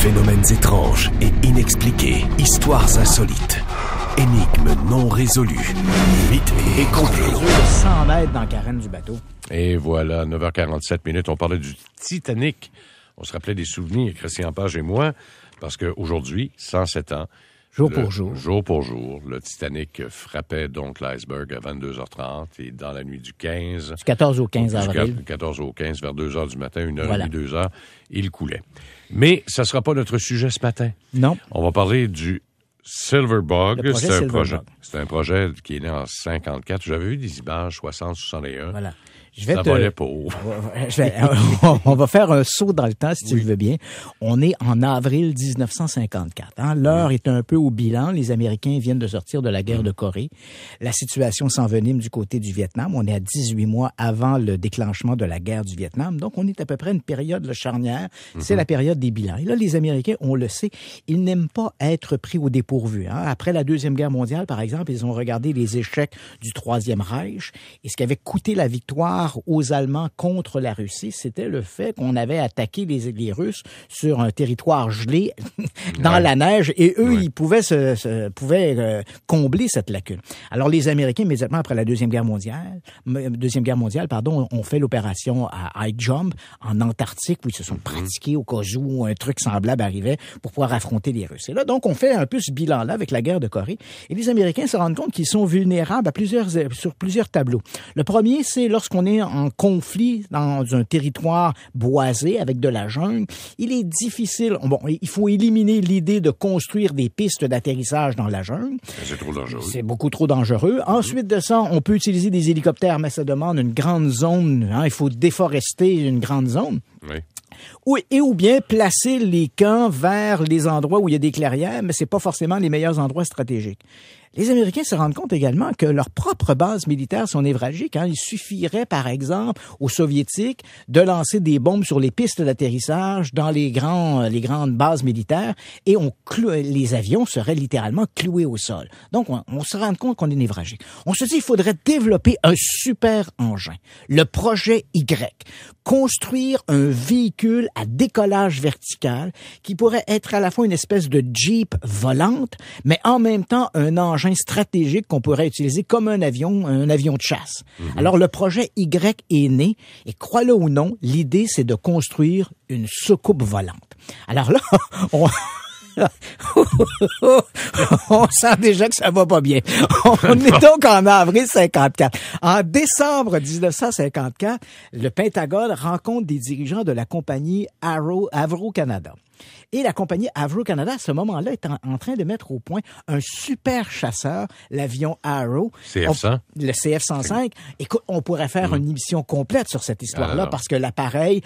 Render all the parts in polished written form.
Phénomènes étranges et inexpliqués, histoires insolites, énigmes non résolues, mythes et complots. 100 mètres dans la carène du bateau. Et voilà, 9h47, on parlait du Titanic. On se rappelait des souvenirs, Christian Page et moi, parce qu'aujourd'hui, 107 ans, Jour pour jour, le Titanic frappait donc l'iceberg à 22h30 et dans la nuit du 15... Du 14 au 15 avril. Du 14 au 15, vers 2h du matin, 1h30, 2h, il coulait. Mais ça ne sera pas notre sujet ce matin. Non. On va parler du Silverbug. C'est un projet qui est né en 54. J'avais vu des images 60, 61. Voilà. Ça volait pas. On va faire un saut dans le temps, si tu le veux bien. On est en avril 1954. Hein? L'heure est un peu au bilan. Les Américains viennent de sortir de la guerre de Corée. La situation s'envenime du côté du Vietnam. On est à 18 mois avant le déclenchement de la guerre du Vietnam. Donc, on est à peu près une période charnière. C'est la période des bilans. Et là, les Américains, on le sait, ils n'aiment pas être pris au dépourvu. Hein? Après la Deuxième Guerre mondiale, par exemple, ils ont regardé les échecs du Troisième Reich et ce qui avait coûté la victoire aux Allemands contre la Russie, c'était le fait qu'on avait attaqué les Russes sur un territoire gelé dans la neige et eux, ils pouvaient combler cette lacune. Alors les Américains, immédiatement après la Deuxième Guerre mondiale, ont fait l'opération à High Jump en Antarctique où ils se sont pratiqués au cas où un truc semblable arrivait pour pouvoir affronter les Russes. Et là, donc, on fait un peu ce bilan-là avec la guerre de Corée et les Américains se rendent compte qu'ils sont vulnérables sur plusieurs tableaux. Le premier, c'est lorsqu'on est en conflit dans un territoire boisé avec de la jungle, il est difficile. Bon, il faut éliminer l'idée de construire des pistes d'atterrissage dans la jungle. C'est trop dangereux. C'est beaucoup trop dangereux. Ensuite de ça, on peut utiliser des hélicoptères, mais ça demande une grande zone. Hein, il faut déforester une grande zone. Oui. Ou bien placer les camps vers les endroits où il y a des clairières, mais c'est pas forcément les meilleurs endroits stratégiques. Les Américains se rendent compte également que leurs propres bases militaires sont névralgiques. Hein. Il suffirait, par exemple, aux Soviétiques de lancer des bombes sur les pistes d'atterrissage dans les grandes bases militaires et les avions seraient littéralement cloués au sol. Donc, on se rend compte qu'on est névralgique. On se dit qu'il faudrait développer un super engin, le projet Y. Construire un véhicule à décollage vertical qui pourrait être à la fois une espèce de Jeep volante, mais en même temps un engin stratégique qu'on pourrait utiliser comme un avion de chasse. Alors, le projet Y est né et, crois-le ou non, l'idée, c'est de construire une soucoupe volante. Alors là, on sent déjà que ça va pas bien. On est donc en avril 54. En décembre 1954, le Pentagone rencontre des dirigeants de la compagnie Avro Canada. Et la compagnie Avro Canada, à ce moment-là, est en train de mettre au point un super chasseur, l'avion Arrow. CF-100. Le CF-105. Écoute, on pourrait faire une émission complète sur cette histoire-là parce que l'appareil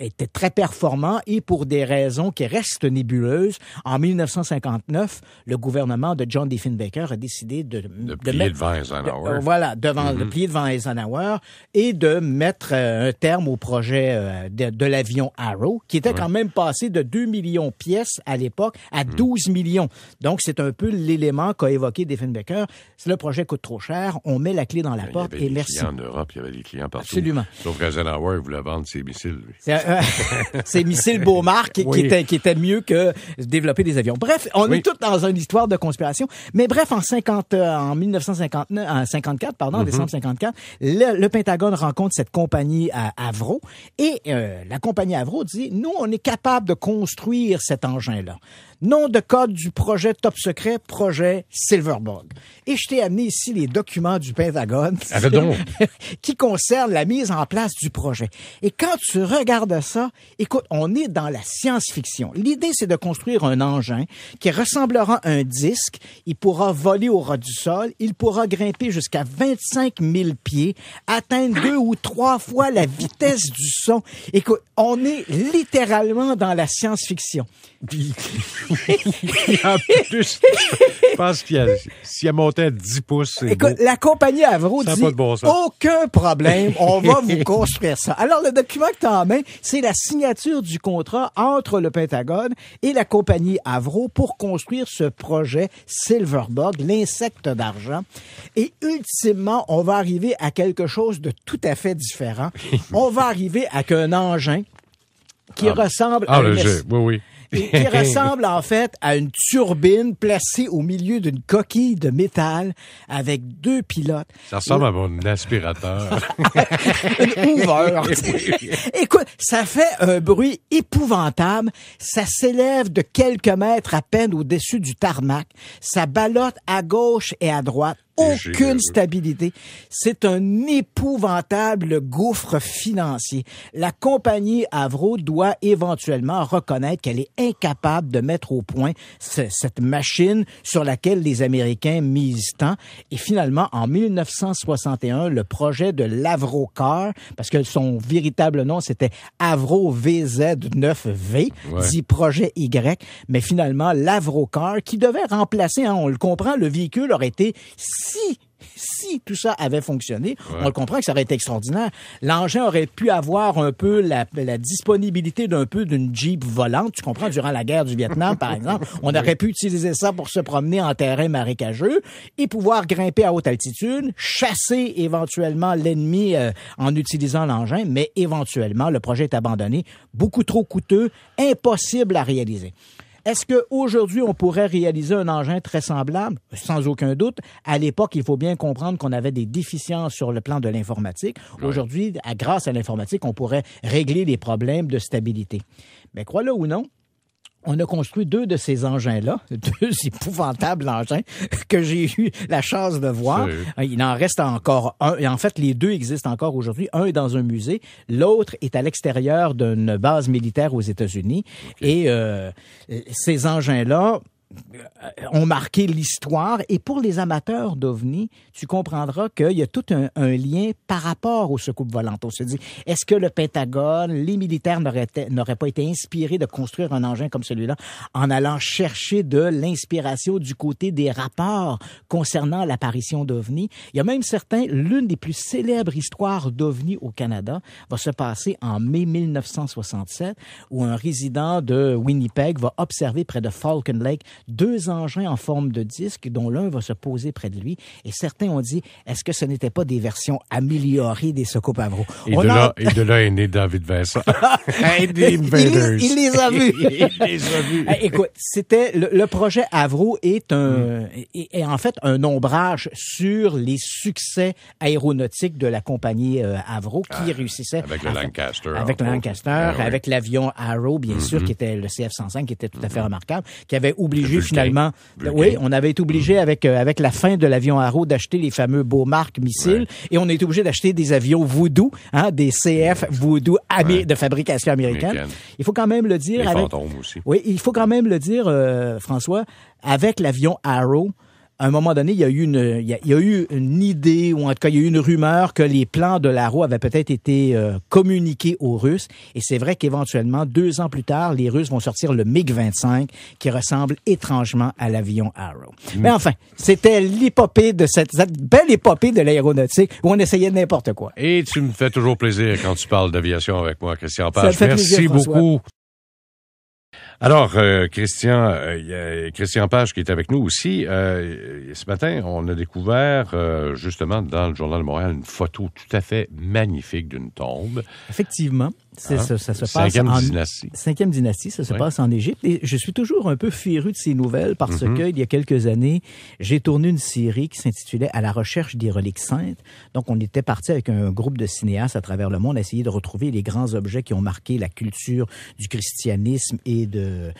était très performant et pour des raisons qui restent nébuleuses, en 1959, le gouvernement de John Diefenbaker a décidé de plier devant Eisenhower. De plier devant Eisenhower et de mettre un terme au projet de l'avion Arrow, qui était quand même passé de 2 millions de pièces à l'époque à 12 millions. Donc, c'est un peu l'élément qu'a évoqué Diefenbaker. Si le projet coûte trop cher, on met la clé dans la porte et merci. Il y avait des clients en Europe, il y avait des clients partout. Absolument. Sauf qu'Eisenhower voulait vendre ses missiles, lui. Ces missiles Beaumark qui étaient mieux que développer des avions. Bref, on est tous dans une histoire de conspiration. Mais bref, en 1954, en décembre 54, le Pentagone rencontre cette compagnie Avro et la compagnie Avro dit, nous, on est capable de construire cet engin-là. Nom de code du projet top secret, projet Silverbug. Et je t'ai amené ici les documents du Pentagone qui concernent la mise en place du projet. Et quand tu regardes ça, écoute, on est dans la science-fiction. L'idée, c'est de construire un engin qui ressemblera à un disque. Il pourra voler au ras du sol. Il pourra grimper jusqu'à 25 000 pieds, atteindre 2 ou 3 fois la vitesse du son. Écoute, on est littéralement dans la science-fiction. En plus, je pense qu'il s'il a monté à 10 pouces, c'est écoute, beau. La compagnie Avro dit, aucun problème, on va vous construire ça. Alors, le document que tu as en main, c'est la signature du contrat entre le Pentagone et la compagnie Avro pour construire ce projet Silverbug, l'insecte d'argent. Et ultimement, on va arriver à quelque chose de tout à fait différent. On va arriver avec un engin qui ressemble à et qui ressemble en fait à une turbine placée au milieu d'une coquille de métal avec 2 pilotes. Ça ressemble à mon aspirateur. Une hoover. Écoute, ça fait un bruit épouvantable. Ça s'élève de quelques mètres à peine au-dessus du tarmac. Ça ballotte à gauche et à droite. Aucune stabilité. C'est un épouvantable gouffre financier. La compagnie Avro doit éventuellement reconnaître qu'elle est incapable de mettre au point cette machine sur laquelle les Américains misent tant. Et finalement, en 1961, le projet de l'Avrocar, parce que son véritable nom, c'était Avro VZ9V, dit projet Y, mais finalement, l'Avrocar, qui devait remplacer, on le comprend, le véhicule aurait été si tout ça avait fonctionné, on le comprend que ça aurait été extraordinaire. L'engin aurait pu avoir un peu la disponibilité d'une Jeep volante, tu comprends, durant la guerre du Vietnam, par exemple. On aurait pu utiliser ça pour se promener en terrain marécageux et pouvoir grimper à haute altitude, chasser éventuellement l'ennemi en utilisant l'engin, mais éventuellement, le projet est abandonné, beaucoup trop coûteux, impossible à réaliser. Est-ce qu'aujourd'hui, on pourrait réaliser un engin très semblable? Sans aucun doute. À l'époque, il faut bien comprendre qu'on avait des déficiences sur le plan de l'informatique. Aujourd'hui, grâce à l'informatique, on pourrait régler les problèmes de stabilité. Mais crois-le ou non, on a construit 2 de ces engins-là, 2 épouvantables engins que j'ai eu la chance de voir. Il en reste encore un. Et en fait, les 2 existent encore aujourd'hui. Un est dans un musée, l'autre est à l'extérieur d'une base militaire aux États-Unis. Et ces engins-là ont marqué l'histoire. Et pour les amateurs d'OVNI, tu comprendras qu'il y a tout un lien par rapport aux secoupes volantes. On se dit, est-ce que le Pentagone, les militaires n'auraient pas été inspirés de construire un engin comme celui-là en allant chercher de l'inspiration du côté des rapports concernant l'apparition d'OVNI? Il y a même certains, l'une des plus célèbres histoires d'OVNI au Canada va se passer en mai 1967, où un résident de Winnipeg va observer près de Falcon Lake 2 engins en forme de disque, dont l'un va se poser près de lui. Et certains ont dit, est-ce que ce n'était pas des versions améliorées des secoupes Avro? Et de là est né David Vincent. Il les a vus. Il les a vus. Écoute, c'était le projet Avro est en fait un ombrage sur les succès aéronautiques de la compagnie Avro qui réussissait avec le Lancaster. Avec le Lancaster, avec l'avion Arrow, bien sûr, qui était le CF-105, qui était tout à fait remarquable, qui avait obligé finalement, on avait été obligé avec la fin de l'avion Arrow d'acheter les fameux Beaumark missiles et on a été obligé d'acheter des avions Voodoo, des CF Voodoo de fabrication américaine. Il faut quand même le dire. Les fantômes aussi. Oui, il faut quand même le dire, François, avec l'avion Arrow, à un moment donné, il y a eu une idée, ou en tout cas, il y a eu une rumeur que les plans de l'Arrow avaient peut-être été communiqués aux Russes. Et c'est vrai qu'éventuellement, 2 ans plus tard, les Russes vont sortir le MiG-25, qui ressemble étrangement à l'avion Arrow. Mais enfin, c'était l'épopée de cette belle épopée de l'aéronautique où on essayait n'importe quoi. Et tu me fais toujours plaisir quand tu parles d'aviation avec moi, Christian Page. Merci beaucoup. Alors, Christian Page qui est avec nous aussi. Ce matin, on a découvert justement dans le Journal de Montréal une photo tout à fait magnifique d'une tombe. Effectivement. Ça se passe Cinquième dynastie, ça se passe en Égypte. Et je suis toujours un peu féru de ces nouvelles parce que il y a quelques années, j'ai tourné une série qui s'intitulait « À la recherche des reliques saintes ». Donc, on était parti avec un groupe de cinéastes à travers le monde à essayer de retrouver les grands objets qui ont marqué la culture du christianisme et de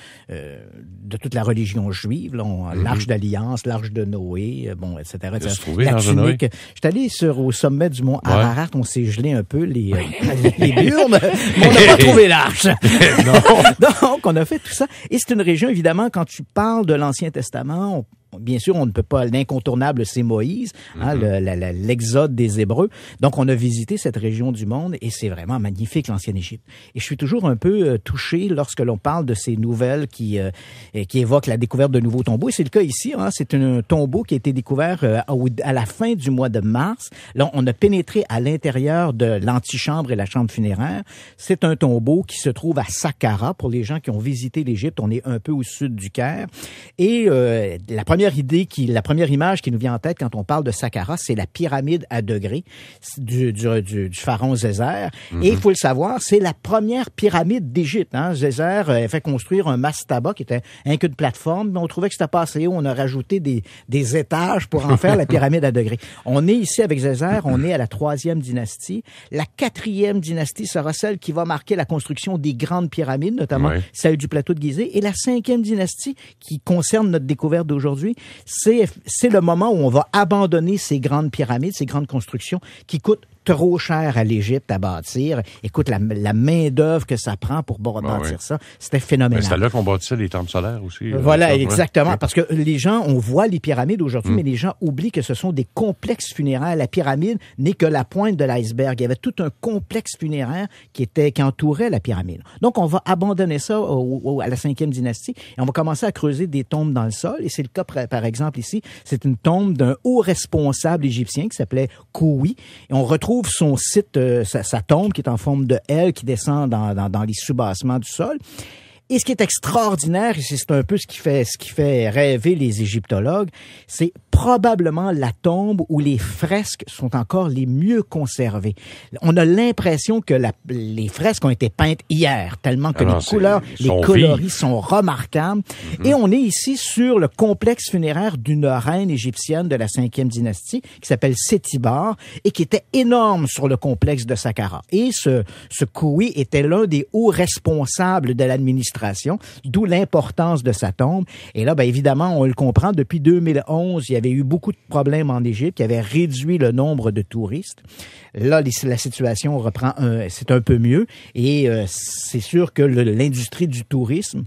toute la religion juive. L'Arche d'Alliance, l'Arche de Noé, etc. La tunique. J'étais allé au sommet du mont Ararat, on s'est gelé un peu les burnes. Mais on n'a pas trouvé l'arche. Donc, on a fait tout ça. Et c'est une région, évidemment, quand tu parles de l'Ancien Testament, bien sûr, on ne peut pas, l'incontournable, c'est Moïse, l'exode des Hébreux. Donc, on a visité cette région du monde et c'est vraiment magnifique, l'ancienne Égypte. Et je suis toujours un peu touché lorsque l'on parle de ces nouvelles qui évoquent la découverte de nouveaux tombeaux. Et c'est le cas ici, c'est un tombeau qui a été découvert à la fin du mois de mars. Là, on a pénétré à l'intérieur de l'antichambre et la chambre funéraire. C'est un tombeau qui se trouve à Saqqara. Pour les gens qui ont visité l'Égypte, on est un peu au sud du Caire. Et la première première image qui nous vient en tête quand on parle de Saqqara, c'est la pyramide à degrés du pharaon Djéser. Et il faut le savoir, c'est la première pyramide d'Égypte. Hein. Djéser a fait construire un mastaba qui était un que de plateforme, mais on trouvait que c'était pas assez haut. On a rajouté des étages pour en faire la pyramide à degrés. On est ici avec Djéser, on est à la 3e dynastie. La 4e dynastie sera celle qui va marquer la construction des grandes pyramides, notamment celle du plateau de Gizeh. Et la 5e dynastie, qui concerne notre découverte d'aujourd'hui, c'est le moment où on va abandonner ces grandes pyramides, ces grandes constructions qui coûtent trop cher à l'Égypte à bâtir. Écoute, la main-d'œuvre que ça prend pour bâtir ça, c'était phénoménal. C'était là qu'on bâtissait les temples solaires aussi. Voilà, exactement. Parce que les gens, on voit les pyramides aujourd'hui, mais les gens oublient que ce sont des complexes funéraires. La pyramide n'est que la pointe de l'iceberg. Il y avait tout un complexe funéraire qui entourait la pyramide. Donc, on va abandonner ça à la 5e dynastie et on va commencer à creuser des tombes dans le sol. Et c'est le cas, par exemple, ici. C'est une tombe d'un haut responsable égyptien qui s'appelait Kouhi. Et on retrouve son site, sa tombe qui est en forme de L qui descend dans les soubassements du sol. Et ce qui est extraordinaire, et c'est un peu ce qui fait rêver les égyptologues, c'est probablement la tombe où les fresques sont encore les mieux conservées. On a l'impression que les fresques ont été peintes hier, tellement que les couleurs, les coloris sont remarquables. Et on est ici sur le complexe funéraire d'une reine égyptienne de la 5e dynastie qui s'appelle Sétibar et qui était énorme sur le complexe de Saqqara. Et ce Kouhi était l'un des hauts responsables de l'administration, d'où l'importance de sa tombe. Et là, évidemment, on le comprend, depuis 2011, il y avait eu beaucoup de problèmes en Égypte qui avaient réduit le nombre de touristes. Là, la situation reprend, c'est un peu mieux. Et c'est sûr que l'industrie du tourisme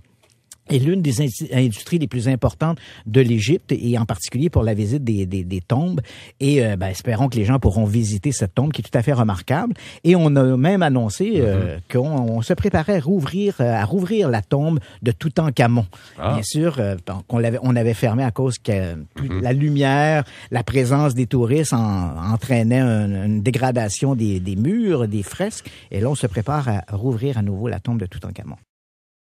est l'une des industries les plus importantes de l'Égypte et en particulier pour la visite des tombes. Et espérons que les gens pourront visiter cette tombe qui est tout à fait remarquable. Et on a même annoncé qu'on se préparait à rouvrir la tombe de Toutankhamon. Bien sûr, on avait fermé à cause que la lumière, la présence des touristes entraînait une dégradation des murs, des fresques. Et là, on se prépare à rouvrir à nouveau la tombe de Toutankhamon.